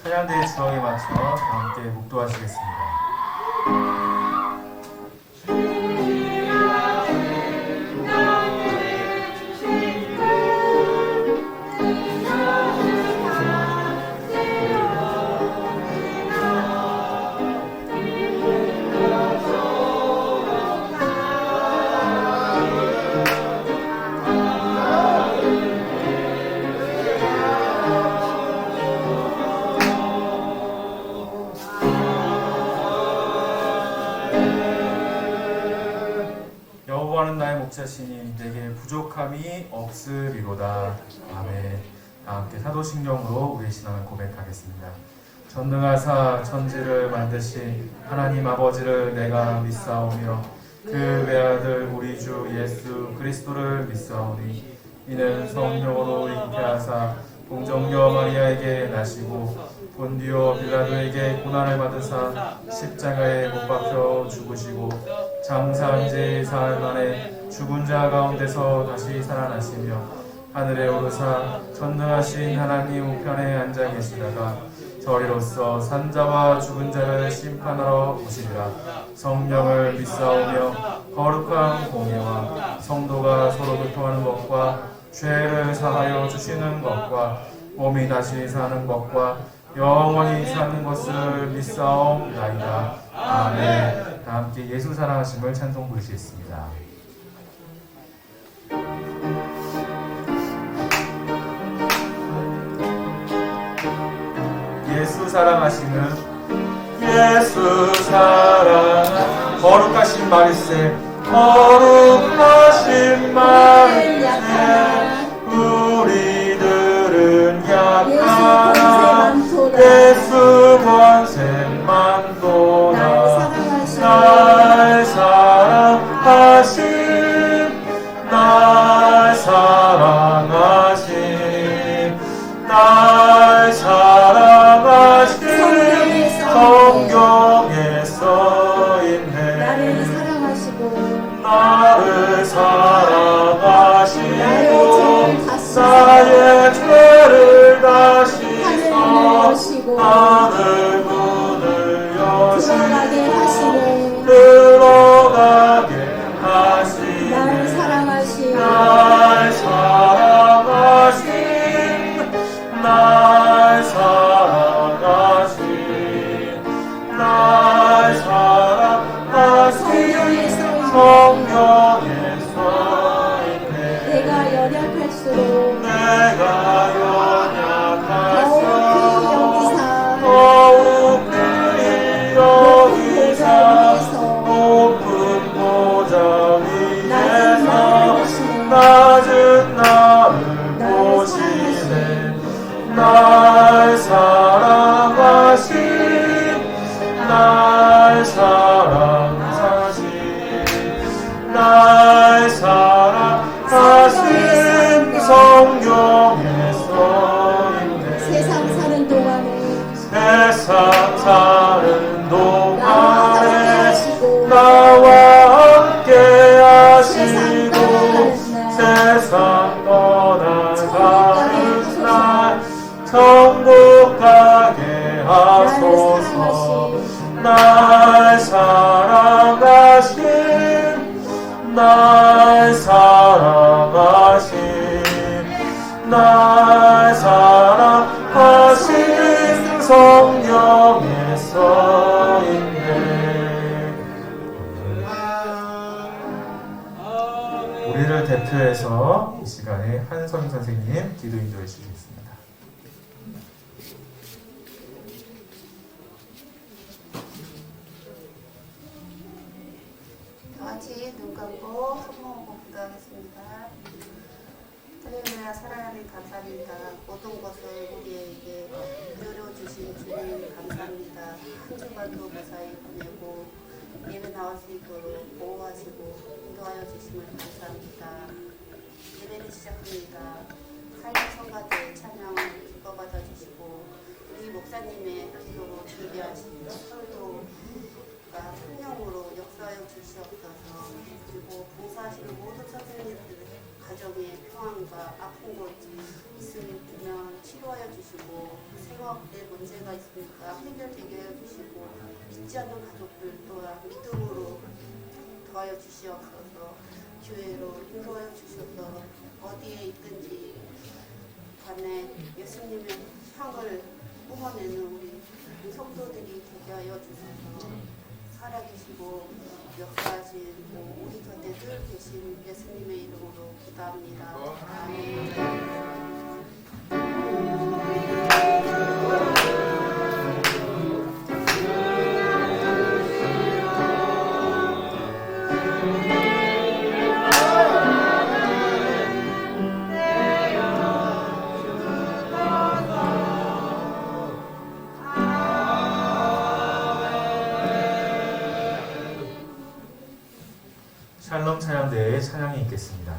찬양대의 주역에 맞춰 함께 묵도하시겠습니다. 여호와는 나의 목자시니 내게 부족함이 없으리로다. 아멘. 함께 사도신경으로 우리의 신앙을 고백하겠습니다. 전능하사 천지를 만드신 하나님 아버지를 내가 믿사오며 그 외아들 우리 주 예수 그리스도를 믿사오니 이는 성령으로 잉태하사 동정녀 마리아에게 나시고 본디오 빌라도에게 고난을 받으사 십자가에 못 박혀 죽으시고 장사한 지 사흘 만에 죽은 자 가운데서 다시 살아나시며 하늘에 오르사 전능하신 하나님 우편에 앉아 계시다가 저리로서 산자와 죽은 자를 심판하러 오시리라. 성령을 믿사오며 거룩한 공예와 성도가 서로 교통하는 것과 죄를 사하여 주시는 것과 몸이 다시 사는 것과 영원히 사는 것을 믿사옵나이다. 아멘. 다 함께 예수 사랑하심을 찬송 부르시겠습니다. 예수 사랑하시는 예수 사랑 거룩하신 말세 거룩하신 말세 우리들은 약하나 예수 권세만 도나 날 사랑하심 날 사랑하심 날 사랑하심 성경에 써있네. 나를 사랑하시고 나를 사랑하시고 나의 죄를 다시서 하늘 문을 여시고 들어가게 하시네. 나를 사랑하시고 날 사랑하신 날 사랑하신 날 사랑하신 성경에 써있네. 내가 연약할수록 내가 연약할수록 더욱 그리 여기사 높은 보좌 위에서 낮은 나를 보시네. 날 사랑하신 날 사랑하신 날 사랑하신 성경에 써있네. 세상 사는 동안에 세상 사는 동안에 나와 함께 하시고 세상 떠나가는 날 천국 가게 하소서. 날 사랑하신 날 사랑하신 날 사랑하신 성경에 써있네. 우리를 대표해서 이 시간에 한성희 선생님 기도 인도해 주시겠습니다. 같이 눈 감고 손모으고 기도하겠습니다. 할렐루야. 사랑하는 감사합니다. 모든 것을 우리에게 누려주신 주님 감사합니다. 한 주간도 무사히 보내고 예배 나올 수 있도록 보호하시고 인도하여 주심을 감사합니다. 예배를 시작합니다. 삶의 성가대 찬양을 기뻐받아 주시고 우리 목사님의 기도로 준비하신 설도가 성령으로 역사하여 주시옵소서. 그리고 봉사하시는 모든 선생님들 가정의 평안과 아픈 곳 있으면 치료하여 주시고 생업에 문제가 있으니까 해결되게 하여 주시고 믿지 않는 가족들 또한 믿음으로 도와여 주시옵소서. 교회로 인도하여 주셔서 어디에 있든지 간에 예수님의 향을 뿜어내는 우리 성도들이 되게 하여 주셔서 살아계시고 역사하신 우리 곁에 늘 계신 예수님의 이름으로 기도합니다. 아멘. 샬롬 찬양대에 찬양이 있겠습니다.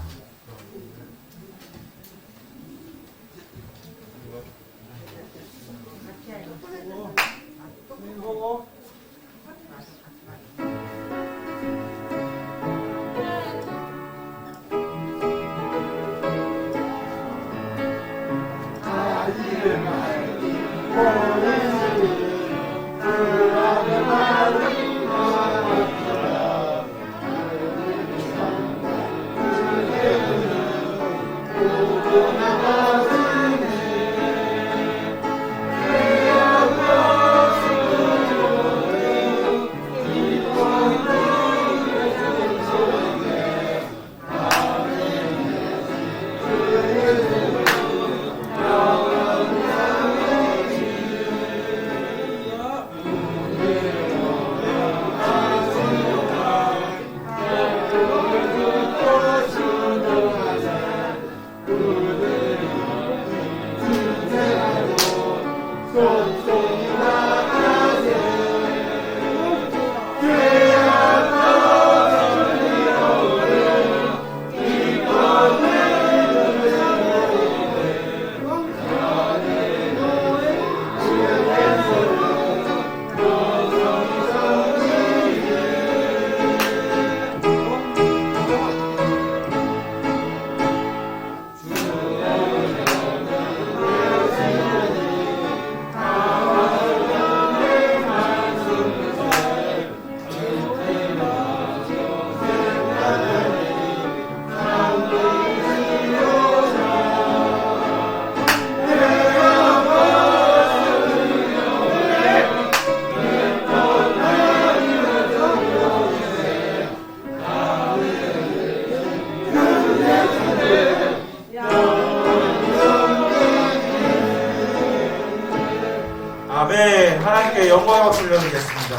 아멘. 하나님께 영광의 박수 올려드리겠습니다.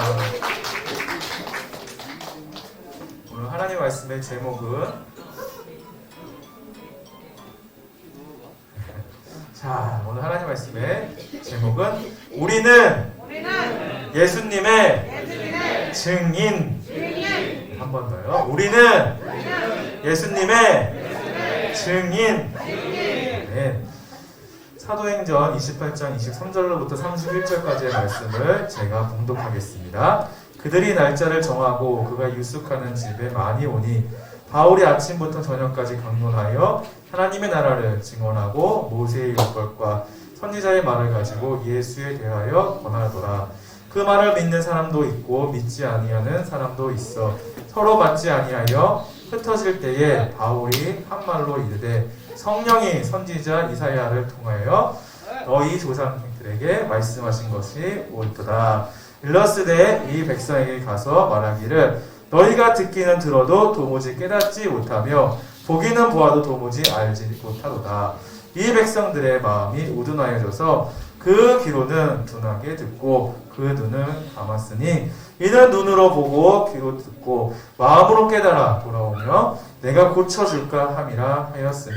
오늘 하나님 말씀의 제목은 자, 오늘 하나님 말씀의 제목은 우리는 예수님의 증인. 한 번 더요. 우리는 예수님의 증인. 네. 사도행전 28장 23절로부터 31절까지의 말씀을 제가 봉독하겠습니다. 그들이 날짜를 정하고 그가 유숙하는 집에 많이 오니 바울이 아침부터 저녁까지 강론하여 하나님의 나라를 증언하고 모세의 율법과 선지자의 말을 가지고 예수에 대하여 권하더라. 그 말을 믿는 사람도 있고 믿지 아니하는 사람도 있어 서로 맞지 아니하여 흩어질 때에 바울이 한 말로 이르되 성령이 선지자 이사야를 통하여 너희 조상들에게 말씀하신 것이 옳도다. 일러스되 이 백성에게 가서 말하기를 너희가 듣기는 들어도 도무지 깨닫지 못하며 보기는 보아도 도무지 알지 못하도다. 이 백성들의 마음이 우둔하여져서 그 귀로는 둔하게 듣고 그 눈은 감았으니 이는 눈으로 보고 귀로 듣고 마음으로 깨달아 돌아오며 내가 고쳐줄까 함이라 하였으니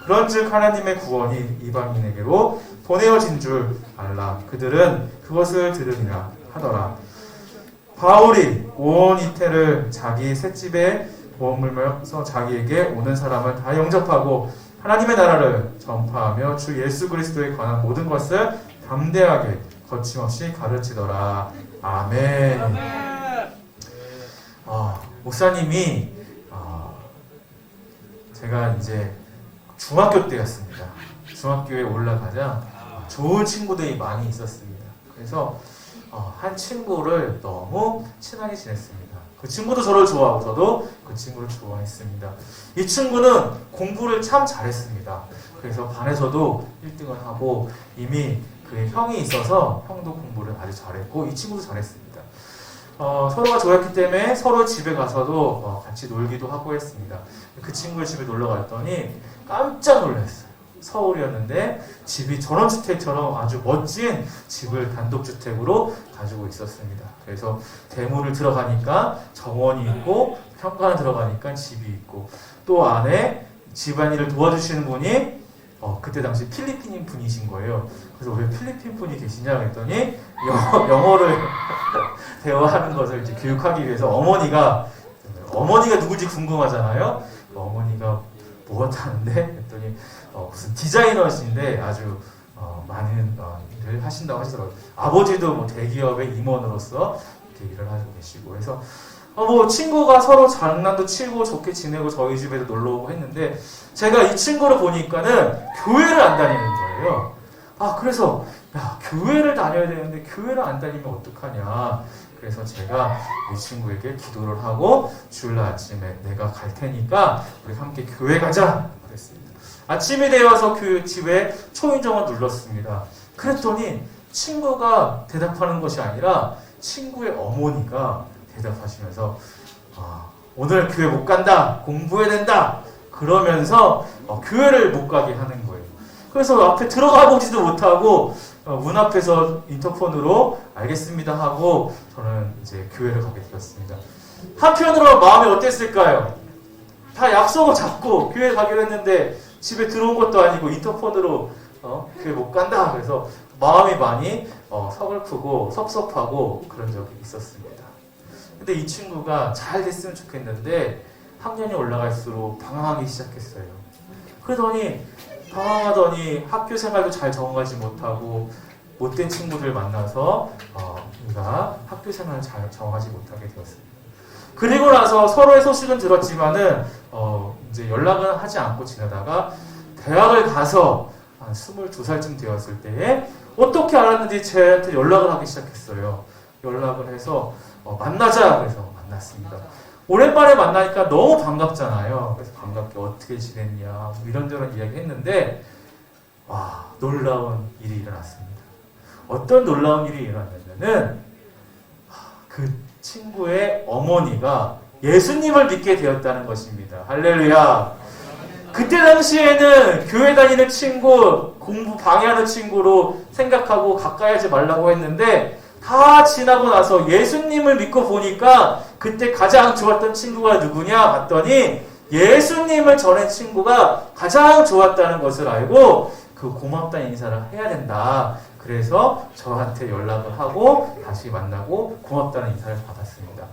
그런즉 하나님의 구원이 이방인에게로 보내어진 줄 알라. 그들은 그것을 들으리라 하더라. 바울이 온 이태를 자기 셋집에 머물면서 자기에게 오는 사람을 다 영접하고 하나님의 나라를 전파하며 주 예수 그리스도에 관한 모든 것을 담대하게 거침없이 가르치더라. 아멘. 목사님이 제가 이제 중학교 때였습니다. 중학교에 올라가자 좋은 친구들이 많이 있었습니다. 그래서 한 친구를 너무 친하게 지냈습니다. 그 친구도 저를 좋아하고 저도 그 친구를 좋아했습니다. 이 친구는 공부를 참 잘했습니다. 그래서 반에서도 1등을 하고 이미 그의 형이 있어서 형도 공부를 아주 잘했고 이 친구도 잘했습니다. 서로가 좋아했기 때문에 서로 집에 가서도 같이 놀기도 하고 했습니다. 그 친구의 집에 놀러 갔더니 깜짝 놀랐어요. 서울이었는데 집이 전원주택처럼 아주 멋진 집을 단독주택으로 가지고 있었습니다. 그래서 대문을 들어가니까 정원이 있고 현관을 들어가니까 집이 있고 또 안에 집안일을 도와주시는 분이 그때 당시 필리핀인 분이신 거예요. 그래서 왜 필리핀 분이 계시냐 했더니 영어를 대화하는 것을 이제 교육하기 위해서 어머니가 누군지 궁금하잖아요. 어머니가 무엇하는데 했더니 무슨 디자이너신데 아주 많은 일을 하신다고 하시더라고요. 아버지도 뭐 대기업의 임원으로서 이렇게 일을 하고 계시고 해서 뭐 친구가 서로 장난도 치고 좋게 지내고 저희 집에도 놀러 오고 했는데 제가 이 친구를 보니까는 교회를 안 다니는 거예요. 그래서 야, 교회를 다녀야 되는데 교회를 안 다니면 어떡하냐. 그래서 제가 이 친구에게 기도를 하고 주일 아침에 내가 갈 테니까 우리 함께 교회 가자 그랬습니다. 아침이 되어서 그 집에 초인종을 눌렀습니다. 그랬더니 친구가 대답하는 것이 아니라 친구의 어머니가 대답하시면서 오늘 교회 못 간다, 공부해야 된다 그러면서 교회를 못 가게 하는 거예요. 그래서 앞에 들어가 보지도 못하고 문 앞에서 인터폰으로 알겠습니다 하고 저는 이제 교회를 가게 되었습니다. 한편으로 마음이 어땠을까요? 다 약속을 잡고 교회 가기로 했는데 집에 들어온 것도 아니고 인터폰으로 교회 못 간다. 그래서 마음이 많이 서글프고 섭섭하고 그런 적이 있었습니다. 근데 이 친구가 잘 됐으면 좋겠는데 학년이 올라갈수록 방황하기 시작했어요. 그러더니 방황하더니 학교 생활도 잘 적응하지 못하고 못된 친구들 만나서 우리가 학교 생활을 잘 적응하지 못하게 되었습니다. 그리고 나서 서로의 소식은 들었지만은 이제 연락은 하지 않고 지내다가 대학을 가서 한 22살쯤 되었을 때에 어떻게 알았는지 저한테 연락을 하기 시작했어요. 연락을 해서 만나자 그래서 만났습니다. 오랜만에 만나니까 너무 반갑잖아요. 그래서 반갑게 어떻게 지냈냐 뭐 이런저런 이야기 했는데 놀라운 일이 일어났습니다. 어떤 놀라운 일이 일어났냐면은 그 친구의 어머니가 예수님을 믿게 되었다는 것입니다. 할렐루야. 그때 당시에는 교회 다니는 친구, 공부 방해하는 친구로 생각하고 가까이 하지 말라고 했는데 다 지나고 나서 예수님을 믿고 보니까 그때 가장 좋았던 친구가 누구냐 봤더니 예수님을 전한 친구가 가장 좋았다는 것을 알고 그 고맙다는 인사를 해야 된다. 그래서 저한테 연락을 하고 다시 만나고 고맙다는 인사를 받았습니다.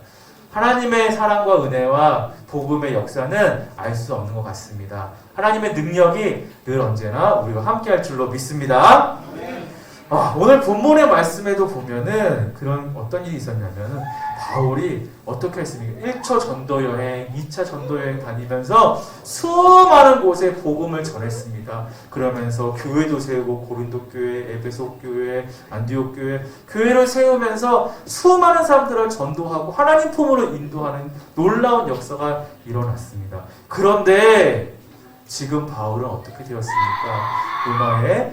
하나님의 사랑과 은혜와 복음의 역사는 알 수 없는 것 같습니다. 하나님의 능력이 늘 언제나 우리와 함께 할 줄로 믿습니다. 오늘 본문의 말씀에도 보면은 그런 어떤 일이 있었냐면은 바울이 어떻게 했습니까? 1차 전도 여행, 2차 전도 여행 다니면서 수많은 곳에 복음을 전했습니다. 그러면서 교회도 세우고 고린도 교회, 에베소 교회, 안디옥 교회, 교회를 세우면서 수많은 사람들을 전도하고 하나님 품으로 인도하는 놀라운 역사가 일어났습니다. 그런데 지금 바울은 어떻게 되었습니까? 로마에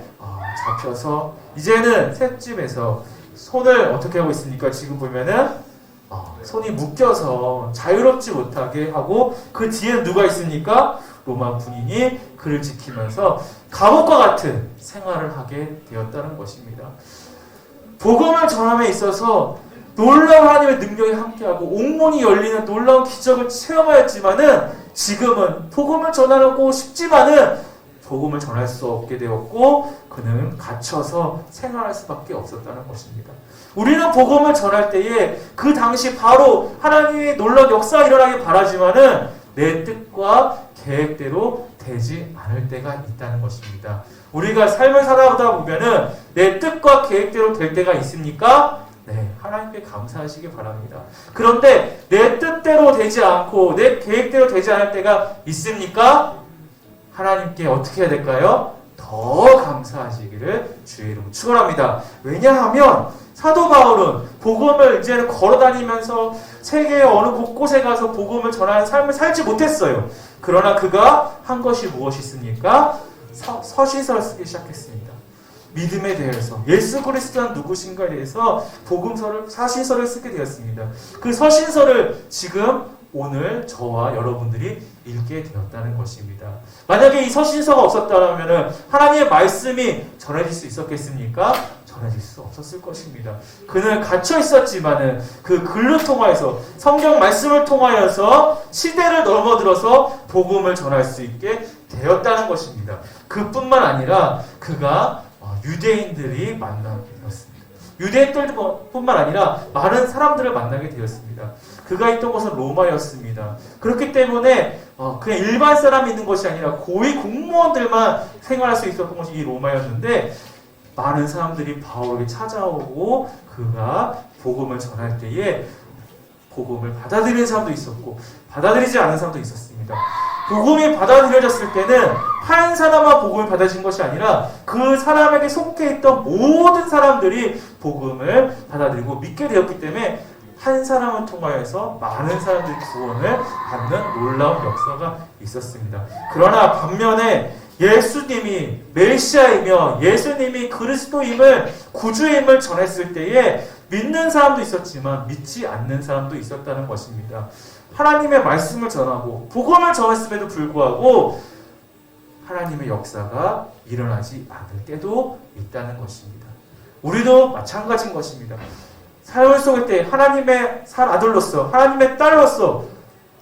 잡혀서 이제는 셋집에서 손을 어떻게 하고 있습니까? 지금 보면은 손이 묶여서 자유롭지 못하게 하고 그 뒤에 누가 있습니까? 로마 군인이 그를 지키면서 감옥과 같은 생활을 하게 되었다는 것입니다. 복음을 전함에 있어서 놀라운 하나님의 능력이 함께하고 옥문이 열리는 놀라운 기적을 체험하였지만은 지금은 복음을 전하고 싶지만은 복음을 전할 수 없게 되었고 그는 갇혀서 생활할 수밖에 없었다는 것입니다. 우리는 복음을 전할 때에 그 당시 바로 하나님의 놀라운 역사가 일어나길 바라지만은 내 뜻과 계획대로 되지 않을 때가 있다는 것입니다. 우리가 삶을 살아가다 보면은 내 뜻과 계획대로 될 때가 있습니까? 네, 하나님께 감사하시기 바랍니다. 그런데 내 뜻대로 되지 않고 내 계획대로 되지 않을 때가 있습니까? 하나님께 어떻게 해야 될까요? 더 감사하시기를 주의 이름으로 축원합니다. 왜냐하면 사도 바울은 복음을 이제는 걸어다니면서 세계의 어느 곳곳에 가서 복음을 전하는 삶을 살지 못했어요. 그러나 그가 한 것이 무엇이 있습니까? 서신서를 쓰기 시작했습니다. 믿음에 대해서, 예수 그리스도는 누구신가에 대해서 복음서를, 서신서를 쓰게 되었습니다. 그 서신서를 지금 오늘 저와 여러분들이 읽게 되었다는 것입니다. 만약에 이 서신서가 없었다면 하나님의 말씀이 전해질 수 있었겠습니까? 전해질 수 없었을 것입니다. 그는 갇혀 있었지만은 그 글로 통하여서, 성경 말씀을 통하여서 시대를 넘어들어서 복음을 전할 수 있게 되었다는 것입니다. 그뿐만 아니라 그가 유대인들이 만나게 되었습니다. 유대인들뿐만 아니라 많은 사람들을 만나게 되었습니다. 그가 있던 곳은 로마였습니다. 그렇기 때문에 그냥 일반 사람이 있는 것이 아니라 고위 공무원들만 생활할 수 있었던 것이 이 로마였는데, 많은 사람들이 바울에게 찾아오고 그가 복음을 전할 때에 복음을 받아들이는 사람도 있었고 받아들이지 않은 사람도 있었습니다. 복음이 받아들여졌을 때는 한 사람만 복음을 받아진 것이 아니라 그 사람에게 속해 있던 모든 사람들이 복음을 받아들이고 믿게 되었기 때문에 한 사람을 통하여서 많은 사람들이 구원을 받는 놀라운 역사가 있었습니다. 그러나 반면에 예수님이 메시아이며 예수님이 그리스도임을, 구주임을 전했을 때에 믿는 사람도 있었지만 믿지 않는 사람도 있었다는 것입니다. 하나님의 말씀을 전하고 복음을 전했음에도 불구하고 하나님의 역사가 일어나지 않을 때도 있다는 것입니다. 우리도 마찬가지인 것입니다. 삶을 속일 때 하나님의 아들로서, 하나님의 딸로서,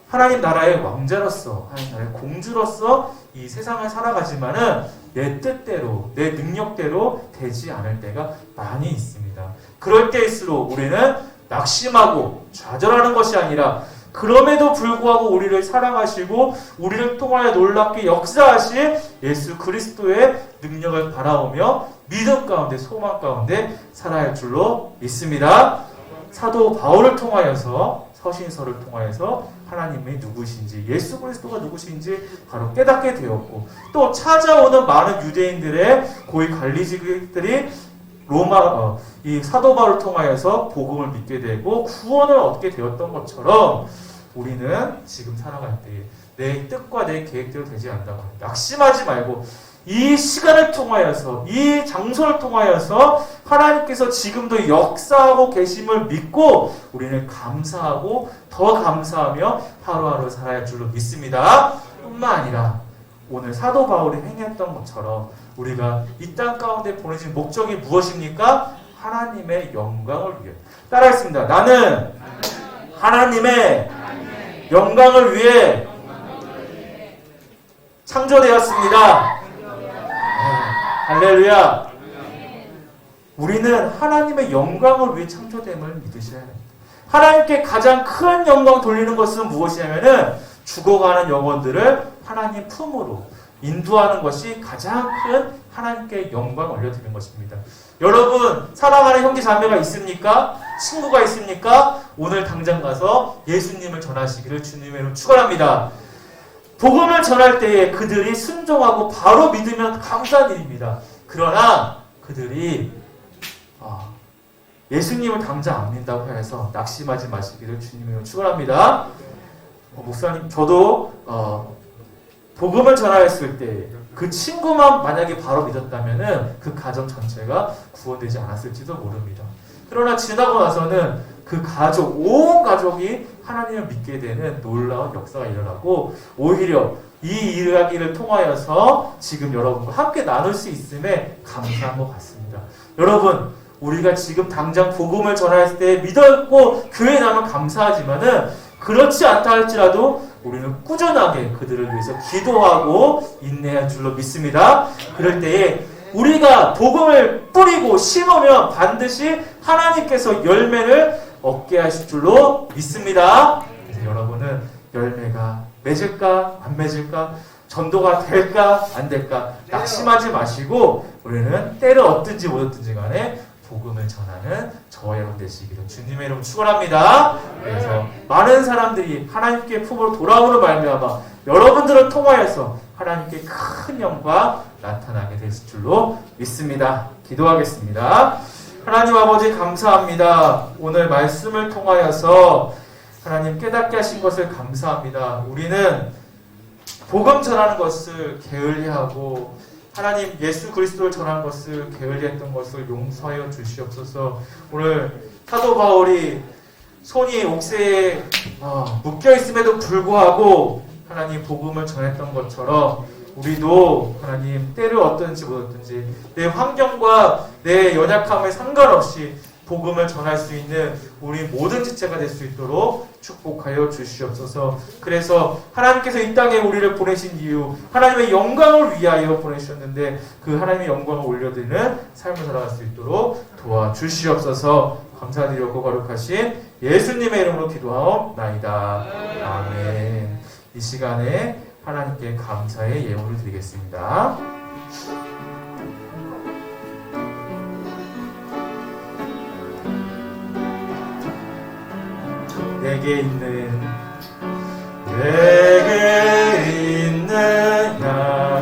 하나님 나라의 왕자로서, 하나님 나라의 공주로서 이 세상을 살아가지만은 내 뜻대로, 내 능력대로 되지 않을 때가 많이 있습니다. 그럴 때일수록 우리는 낙심하고 좌절하는 것이 아니라 그럼에도 불구하고 우리를 사랑하시고 우리를 통하여 놀랍게 역사하실 예수 그리스도의 능력을 바라오며 믿음 가운데, 소망 가운데 살아야 할 줄로 믿습니다. 사도 바울을 통하여서, 서신서를 통하여서 하나님이 누구신지, 예수 그리스도가 누구신지 바로 깨닫게 되었고, 또 찾아오는 많은 유대인들의 고위 관리직들이 이 사도 바울을 통하여서 복음을 믿게 되고 구원을 얻게 되었던 것처럼 우리는 지금 살아갈 때 내 뜻과 내 계획대로 되지 않는다고 합니다. 낙심하지 말고 이 시간을 통하여서, 이 장소를 통하여서 하나님께서 지금도 역사하고 계심을 믿고 우리는 감사하고 더 감사하며 하루하루 살아야 할 줄로 믿습니다. 뿐만 아니라 오늘 사도 바울이 행했던 것처럼 우리가 이 땅 가운데 보내진 목적이 무엇입니까? 하나님의 영광을 위해. 따라했습니다. 나는 하나님의 영광을 위해 창조되었습니다. 할렐루야. 우리는 하나님의 영광을 위해 창조됨을 믿으셔야 합니다. 하나님께 가장 큰 영광 돌리는 것은 무엇이냐면은 죽어가는 영혼들을 하나님 품으로 인도하는 것이 가장 큰 하나님께 영광 올려드리는 것입니다. 여러분, 사랑하는 형제 자매가 있습니까? 친구가 있습니까? 오늘 당장 가서 예수님을 전하시기를 주님의 이름으로 축원합니다. 복음을 전할 때에 그들이 순종하고 바로 믿으면 감사한 일입니다. 그러나 그들이 예수님을 당장 안 믿는다고 해서 낙심하지 마시기를 주님의 이름으로 축원합니다. 목사님, 저도 복음을 전하였을 때 그 친구만 만약에 바로 믿었다면은 그 가정 전체가 구원되지 않았을지도 모릅니다. 그러나 지나고 나서는 그 가족, 온 가족이 하나님을 믿게 되는 놀라운 역사가 일어나고 오히려 이 이야기를 통하여서 지금 여러분과 함께 나눌 수 있음에 감사한 것 같습니다. 여러분, 우리가 지금 당장 복음을 전할 때 믿었고 교회에 나면 감사하지만은 그렇지 않다 할지라도 우리는 꾸준하게 그들을 위해서 기도하고 인내할 줄로 믿습니다. 그럴 때에 우리가 복음을 뿌리고 심으면 반드시 하나님께서 열매를 얻게 하실 줄로 믿습니다. 그래서 여러분은 열매가 맺을까 안 맺을까, 전도가 될까 안 될까 낙심하지 마시고 우리는 때를 얻든지 못 얻든지 간에 복음을 전하는 저와 여러분 되시기를 주님의 이름으로 축원합니다. 그래서 많은 사람들이 하나님께 품으로 돌아오는 말미암아 여러분들을 통하여서 하나님께 큰 영광 나타나게 되실 줄로 믿습니다. 기도하겠습니다. 하나님 아버지 감사합니다. 오늘 말씀을 통하여서 하나님 깨닫게 하신 것을 감사합니다. 우리는 복음 전하는 것을 게을리하고 하나님 예수 그리스도를 전하는 것을 게을리했던 것을 용서하여 주시옵소서. 오늘 사도 바울이 손이 옥새에 묶여 있음에도 불구하고 하나님 복음을 전했던 것처럼 우리도 하나님 때를 어떤지 못었든지 내 환경과 내 연약함에 상관없이 복음을 전할 수 있는 우리 모든 지체가 될 수 있도록 축복하여 주시옵소서. 그래서 하나님께서 이 땅에 우리를 보내신 이유 하나님의 영광을 위하여 보내주셨는데 그 하나님의 영광을 올려드리는 삶을 살아갈 수 있도록 도와주시옵소서. 감사드리고 거룩하신 예수님의 이름으로 기도하옵나이다. 아멘. 이 시간에 하나님께 감사의 예물을 드리겠습니다. 내게 있는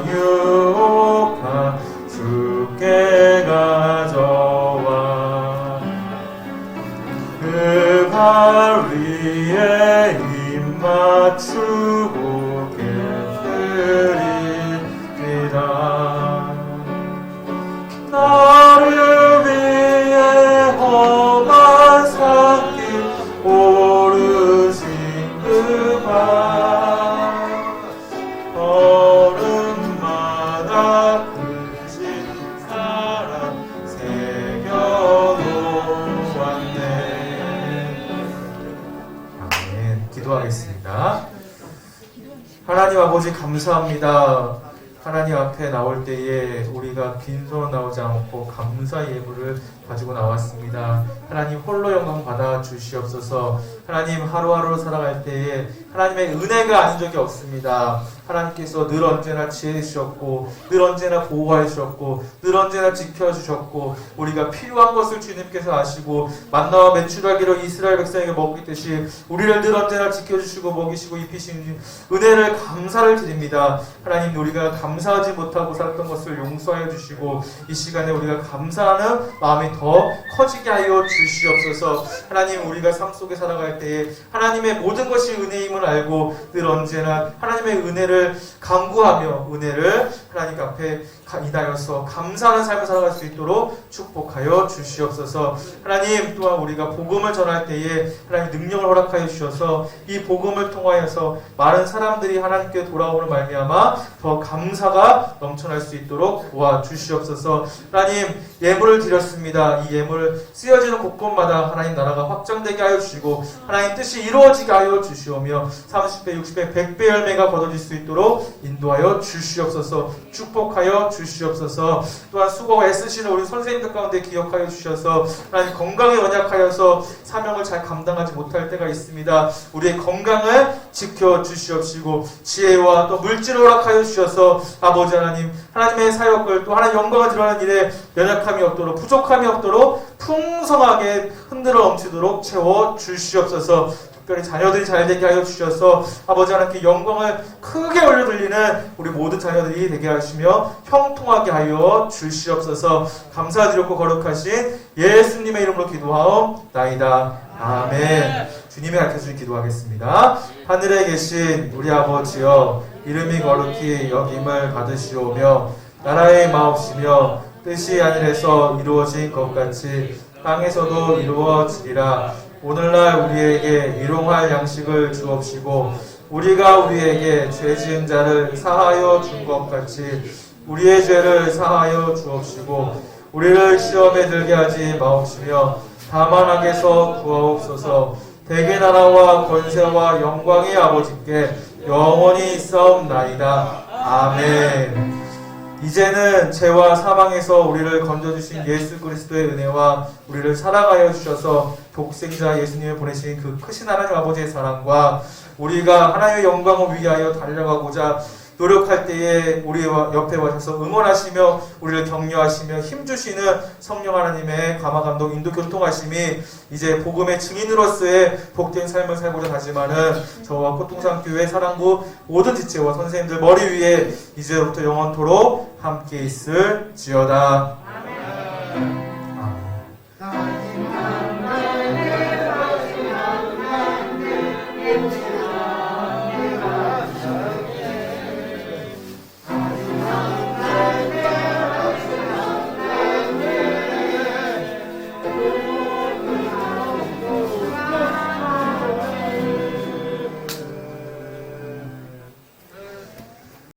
양육하 주께 가져와 그 발 위에 입 맞추고 깨뜨리리라. 나를 위해 험한 산길 오르신 그 발 걸음마다 크신 사랑 새겨놓았네. 아멘. 기도하겠습니다. 하나님 아버지 감사합니다. 하나님 앞에 나올 때에 우리가 빈손 나오지 않고 감사 예물을 가지고 나왔습니다. 하나님 홀로 영광 받아 주시옵소서. 하나님 하루하루 살아갈 때에 하나님의 은혜가 아닌 적이 없습니다. 하나님께서 늘 언제나 지혜 주셨고 늘 언제나 보호해 주셨고 늘 언제나 지켜주셨고 우리가 필요한 것을 주님께서 아시고 만나와 메추라기로 이스라엘 백성에게 먹이듯이 우리를 늘 언제나 지켜주시고 먹이시고 입히신 은혜를 감사를 드립니다. 하나님 우리가 감사하지 못하고 살았던 것을 용서하여 주시고 이 시간에 우리가 감사하는 마음이 더 커지게 하여 주시옵소서. 하나님 우리가 삶 속에 살아갈 때에 하나님의 모든 것이 은혜임을 알고 늘 언제나 하나님의 은혜를 간구하며 은혜를 하나님 앞에 인하여서 감사하는 삶을 살아갈 수 있도록 축복하여 주시옵소서. 하나님 또한 우리가 복음을 전할 때에 하나님 능력을 허락하여 주셔서 이 복음을 통하여서 많은 사람들이 하나님께 돌아오는 말미암아 더 감사가 넘쳐날 수 있도록 도와주시옵소서. 하나님 예물을 드렸습니다. 이 예물 쓰여지는 곳곳마다 하나님 나라가 확장되게 하여 주시고 하나님 뜻이 이루어지게 하여 주시오며 30배, 60배, 100배 열매가 거둬질 수 있도록 인도하여 주시옵소서. 축복하여 주시옵소서. 또한 수고와 애쓰시는 우리 선생님들 가운데 기억하여 주셔서 하나님 건강에 연약하여서 사명을 잘 감당하지 못할 때가 있습니다. 우리의 건강을 지켜주시옵시고 지혜와 또 물질을 허락하여 주셔서 아버지 하나님 하나님의 사역을 또 하나님 영광을 드러내는 일에 연약함이 없도록 부족함이 없도록 풍성하게 흔들어 넘치도록 채워주시옵소서. 특별히 자녀들이 잘되게 하여 주셔서 아버지 하나님께 영광을 크게 올려드리는 우리 모든 자녀들이 되게 하시며 형통하게 하여 주시옵소서. 감사드렸고 거룩하신 예수님의 이름으로 기도하옵나이다. 아멘. 주님의 가르쳐주신 기도하겠습니다. 하늘에 계신 우리 아버지여 이름이 거룩히 여김을 받으시오며 나라의 마옵시며 뜻이 하늘에서 이루어진 것 같이 땅에서도 이루어지리라. 오늘날 우리에게 일용할 양식을 주옵시고 우리가 우리에게 죄 지은 자를 사하여 준 것 같이 우리의 죄를 사하여 주옵시고 우리를 시험에 들게 하지 마옵시며 다만 악에서 구하옵소서. 대개 나라와 권세와 영광의 아버지께 영원히 있사옵나이다. 아멘. 이제는 죄와 사망에서 우리를 건져주신 예수 그리스도의 은혜와 우리를 사랑하여 주셔서 독생자 예수님을 보내신 그 크신 하나님 아버지의 사랑과 우리가 하나님의 영광을 위하여 달려가고자 노력할 때에 우리와 옆에 와셔서 응원하시며 우리를 격려하시며 힘주시는 성령 하나님의 감화감동 인도 교통하심이 이제 복음의 증인으로서의 복된 삶을 살고자 하지만은 저와 꽃동산교회 사랑부 모든 지체와 선생님들 머리 위에 이제부터 영원토록 함께 있을지어다. 아멘.